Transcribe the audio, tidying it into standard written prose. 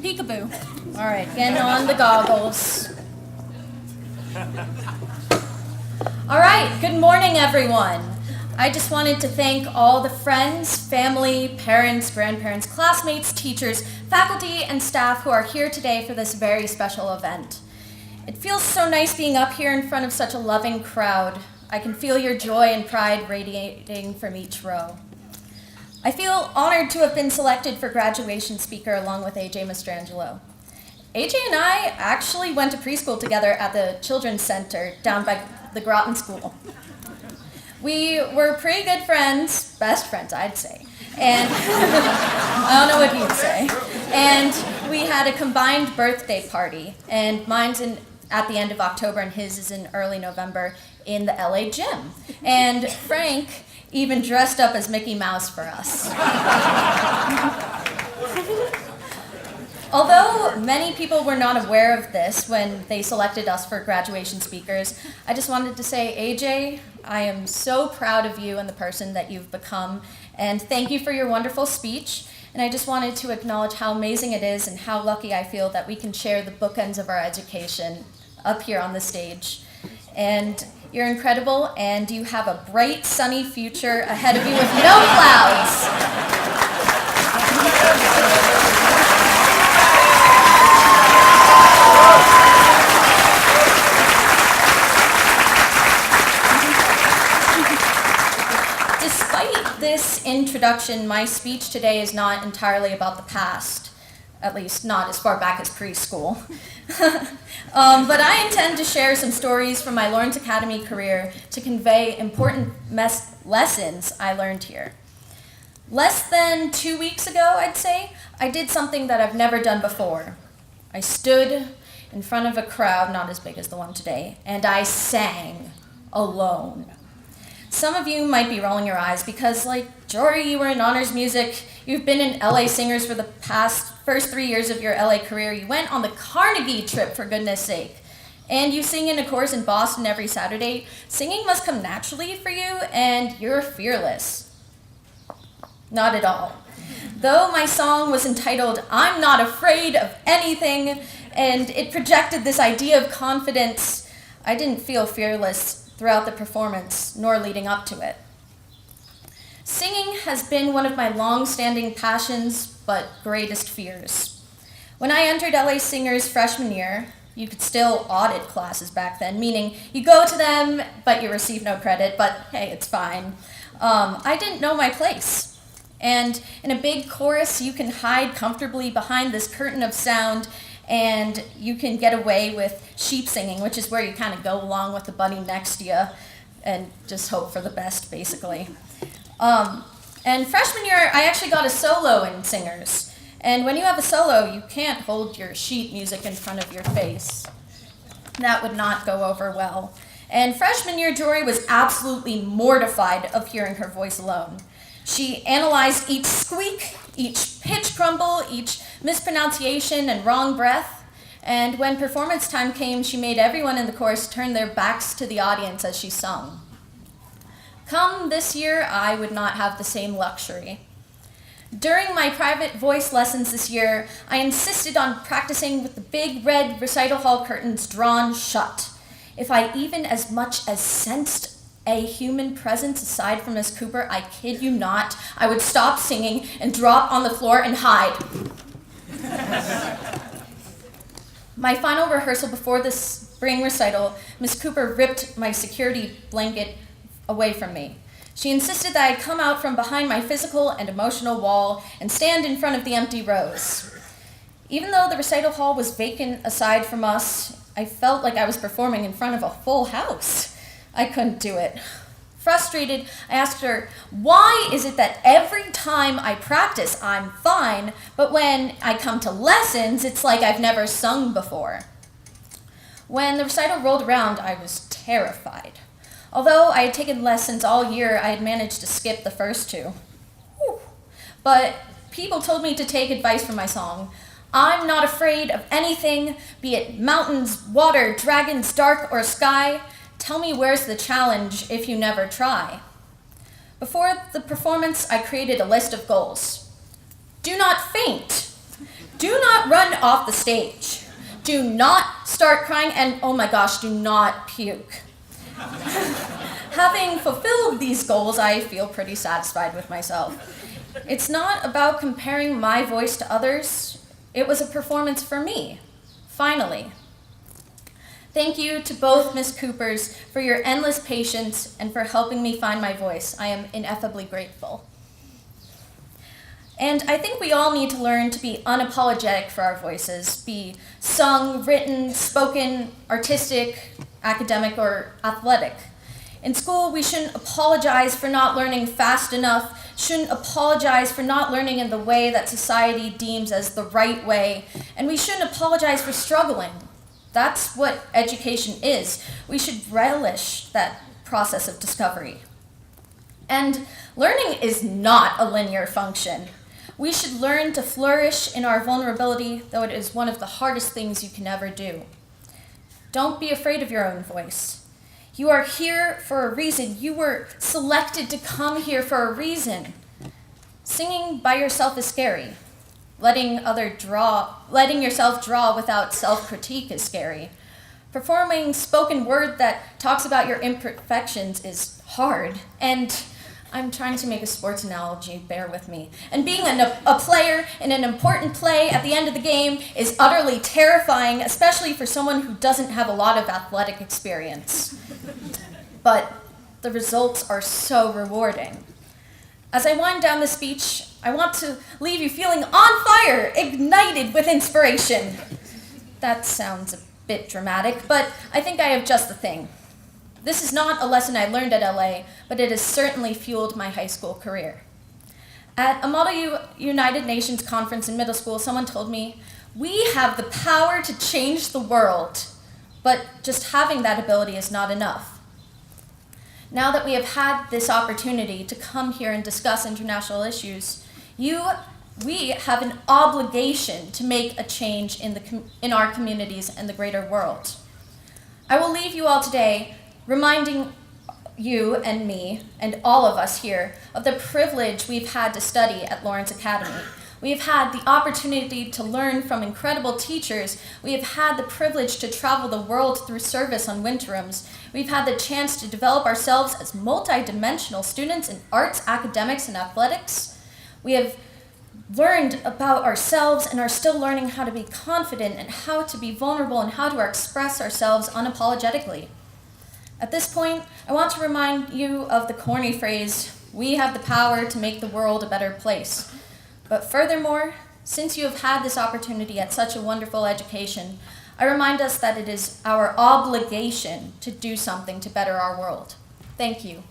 Peekaboo. All right, getting on the goggles. All right, good morning, everyone. I just wanted to thank all the friends, family, parents, grandparents, classmates, teachers, faculty, and staff who are here today for this very special event. It feels so nice being up here in front of such a loving crowd. I can feel your joy and pride radiating from each row. I feel honored to have been selected for graduation speaker along with AJ Mastrangelo. AJ and I actually went to preschool together at the Children's Center down by the Groton School. We were pretty good friends, best friends I'd say, and I don't know what you'd say. And we had a combined birthday party, and mine's at the end of October and his is in early November in the LA gym. And Frank even dressed up as Mickey Mouse for us. Although many people were not aware of this when they selected us for graduation speakers, I just wanted to say, AJ, I am so proud of you and the person that you've become, and thank you for your wonderful speech. And I just wanted to acknowledge how amazing it is and how lucky I feel that we can share the bookends of our education up here on the stage. And you're incredible, and you have a bright, sunny future ahead of you with no clouds. Despite this introduction, my speech today is not entirely about the past, at least not as far back as preschool. But I intend to share some stories from my Lawrence Academy career to convey important lessons I learned here. Less than 2 weeks ago, I'd say, I did something that I've never done before. I stood in front of a crowd, not as big as the one today, and I sang alone. Some of you might be rolling your eyes because, like Jorie, you were in honors music. You've been in LA Singers for the first 3 years of your LA career. You went on the Carnegie trip, for goodness sake. And you sing in a chorus in Boston every Saturday. Singing must come naturally for you, and you're fearless. Not at all. Though my song was entitled, "I'm Not Afraid of Anything," and it projected this idea of confidence, I didn't feel fearless throughout the performance, nor leading up to it. Singing has been one of my long-standing passions, but greatest fears. When I entered LA Singers freshman year, you could still audit classes back then, meaning you go to them, but you receive no credit, but hey, it's fine. I didn't know my place. And in a big chorus, you can hide comfortably behind this curtain of sound, and you can get away with sheep singing, which is where you kind of go along with the bunny next to you and just hope for the best, basically. And freshman year, I actually got a solo in Singers. And when you have a solo, you can't hold your sheet music in front of your face. That would not go over well. And freshman year, Jorie was absolutely mortified of hearing her voice alone. She analyzed each squeak, each pitch crumble, each mispronunciation and wrong breath. And when performance time came, she made everyone in the chorus turn their backs to the audience as she sung. Come this year, I would not have the same luxury. During my private voice lessons this year, I insisted on practicing with the big red recital hall curtains drawn shut. If I even as much as sensed a human presence aside from Miss Cooper, I kid you not, I would stop singing and drop on the floor and hide. My final rehearsal before the spring recital, Miss Cooper ripped my security blanket away from me. She insisted that I come out from behind my physical and emotional wall and stand in front of the empty rows. Even though the recital hall was vacant aside from us, I felt like I was performing in front of a full house. I couldn't do it. Frustrated, I asked her, why is it that every time I practice, I'm fine, but when I come to lessons, it's like I've never sung before? When the recital rolled around, I was terrified. Although I had taken lessons all year, I had managed to skip the first two. Whew. But people told me to take advice from my song. I'm not afraid of anything, be it mountains, water, dragons, dark, or sky. Tell me where's the challenge if you never try. Before the performance, I created a list of goals. Do not faint. Do not run off the stage. Do not start crying, and oh my gosh, do not puke. Having fulfilled these goals, I feel pretty satisfied with myself. It's not about comparing my voice to others. It was a performance for me, finally. Thank you to both Ms. Coopers for your endless patience and for helping me find my voice. I am ineffably grateful. And I think we all need to learn to be unapologetic for our voices, be sung, written, spoken, artistic, academic, or athletic. In school, we shouldn't apologize for not learning fast enough, shouldn't apologize for not learning in the way that society deems as the right way, and we shouldn't apologize for struggling. That's what education is. We should relish that process of discovery. And learning is not a linear function. We should learn to flourish in our vulnerability, though it is one of the hardest things you can ever do. Don't be afraid of your own voice. You are here for a reason. You were selected to come here for a reason. Singing by yourself is scary. Letting yourself draw without self-critique is scary. Performing spoken word that talks about your imperfections is hard. And I'm trying to make a sports analogy, bear with me. And being a player in an important play at the end of the game is utterly terrifying, especially for someone who doesn't have a lot of athletic experience. But the results are so rewarding. As I wind down the speech, I want to leave you feeling on fire, ignited with inspiration. That sounds a bit dramatic, but I think I have just the thing. This is not a lesson I learned at LA, but it has certainly fueled my high school career. At a Model United Nations conference in middle school, someone told me, "We have the power to change the world, but just having that ability is not enough." Now that we have had this opportunity to come here and discuss international issues, we have an obligation to make a change in our communities and the greater world. I will leave you all today reminding you and me and all of us here of the privilege we've had to study at Lawrence Academy. We've had the opportunity to learn from incredible teachers. We have had the privilege to travel the world through service on winterims. We've had the chance to develop ourselves as multidimensional students in arts, academics, and athletics. We have learned about ourselves and are still learning how to be confident and how to be vulnerable and how to express ourselves unapologetically. At this point, I want to remind you of the corny phrase, "We have the power to make the world a better place." But furthermore, since you have had this opportunity at such a wonderful education, I remind us that it is our obligation to do something to better our world. Thank you.